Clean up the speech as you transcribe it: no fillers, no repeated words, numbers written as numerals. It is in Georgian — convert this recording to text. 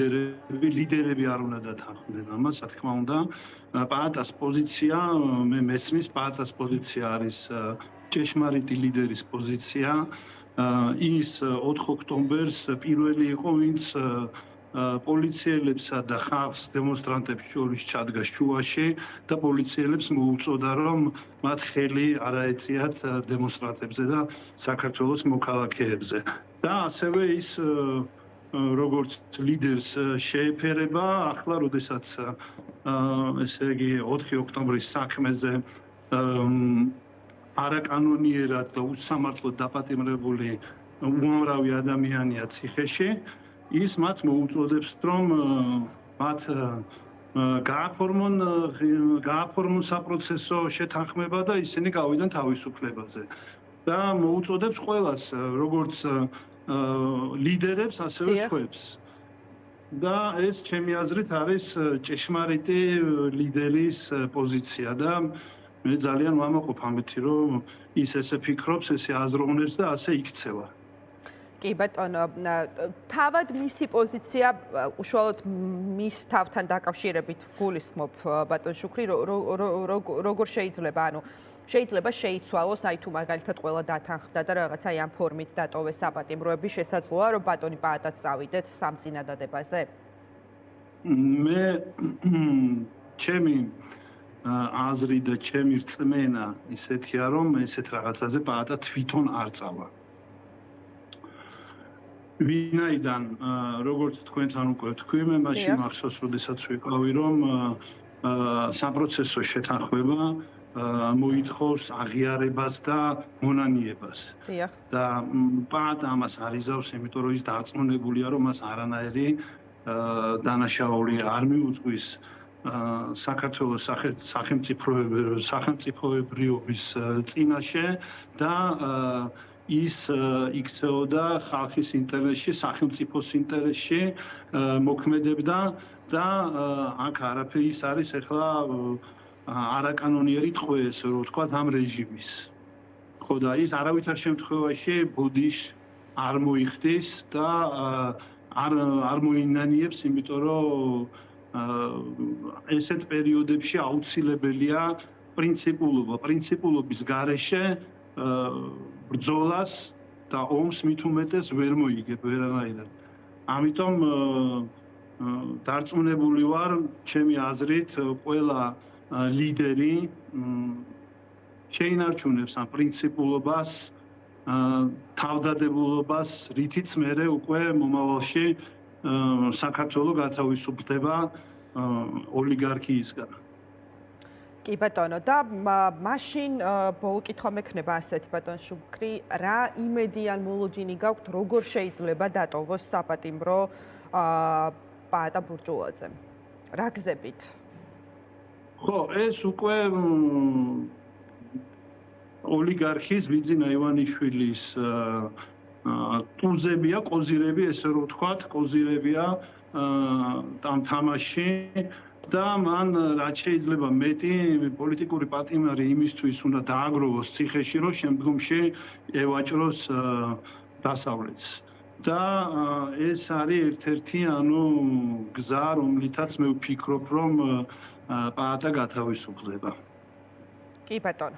ლიდერები არ უნდა დათანხმდნენ ამას, რა თქმა უნდა. პაატას პოზიცია, მე მესმის, პაატას პოზიცია არის ჭეშმარიტი ლიდერის პოზიცია. ის 4 ოქტომბერს პირველი იყო, ვინც პოლიციელებსა და ხალხს დემონსტრანტებს შორის ჩადგა შუაში და პოლიციელებს მოუწოდა, რომ მათ ხელი არ აეწიათ დემონსტრანტებზე და საქართველოს მოქალაქეებზე. და ასევე ის როგორც ლიდერს შეეფერება, ახლა როდესაც ესე იგი 4 ოქტომბრის საქმეზე არაკანონიერად და უსამართლოდ დაპატიმრებული უამრავი ადამიანია ციხეში, ის მათ მოუწოდებს, რომ მათ გააფორმონ საპროცესო შეთანხმება და ისინი გავიდან თავისუფლებაზე. და მოუწოდებს ყველას, როგორც ლიდერებს, ასევე სხვებს. და ეს ჩემი აზრით არის ჭეშმარიტი ლიდერის პოზიცია და მე ძალიან ვამაყობ ამით, რომ ის ესე ფიქრობს, ესე აზროვნებს და ასე იქცევა. კი ბატონო, თავად მისი პოზიცია უშუალოდ მის თავთან დაკავშირებით გულისხმობ ბატონ შუქრი, როგორ შეიძლება, ანუ შეიძლება შეიცვალოს, აი თუ მაგალითად ყველა დათანხმდა და რაღაც აი ამ ფორმით დატოვეს საპატიმროები, შესაძლოა რომ ბატონი პაატაც წავიდეთ სამწინადადებაზე? მე ჩემი აზრი და ჩემი რწმენა ისეთია, რომ ესეთ რაღაცაზე პაატა თვითონ არ წავა. ვინაიდან როგორც თქვენთან უკვე თქვი, მე მაშინ მახსოვს, როდესაც ვიყავი, რომ საპროცესო შეთანხმება მოითხოვს აღიარებას და მონანიებას. და პაატა ამას არიზავს, იმიტომ რომ ის დარწმუნებულია, რომ მას არანაირი დანაშაული არ მიუძღვის საქართველოს სახელმწიფოებრიობის წინაშე და ის იქცეოდა ხალხის ინტერესში, სახელმწიფოს ინტერესში, მოქმედებდა და აქ არაფერი ის არის ახლა არაკანონიერი ტყვე, ესე რომ ვთქვათ, ამ რეჟიმის. ხო და ის არავითარ შემთხვევაში ბოდიშს არ მოიხდის და არ მოინანიებს, იმიტომ რომ ესეთ პერიოდებში აუცილებელია პრინციპულობის გარეშე ბრძოლას და ომს მით უმეტეს ვერ მოიგებ ვერანაირად. ამიტომ დარწმუნებული ვარ, ჩემი აზრით, ყველა ლიდერი შეინარჩუნებს ამ პრინციპულობას, თავდადებულობას, რითიც მერე უკვე მომავალში საქართველო გათავისუფლდება ოლიგარქიისგან. კი ბატონო, და მაშინ ბოლო კითხვა მექნება ასეთი ბატონ შუქრი, რა იმედი ან მოლოდინი გაქვთ, როგორ შეიძლება დატოვოს საპატიმრო პაატა ბურჯულაძე? რა გზებით? ხო, ეს უკვე ოლიგარქის ბიძინა ივანიშვილის ტულზებია, ყოზირები, ესე რომ ვთქვათ, ყოზირებია ამ თამაში და მან რაც შეიძლება მეტი პოლიტიკური პატიმარი იმისთვის უნდა დააგროვოს ციხეში, რომ შემდგომში ევაჭროს დასავლეთს. და ეს არის ერთ-ერთი გზა, რომლითაც მე ვფიქრობ, რომ პაატა გათავისუფლდება. კი ბატონო.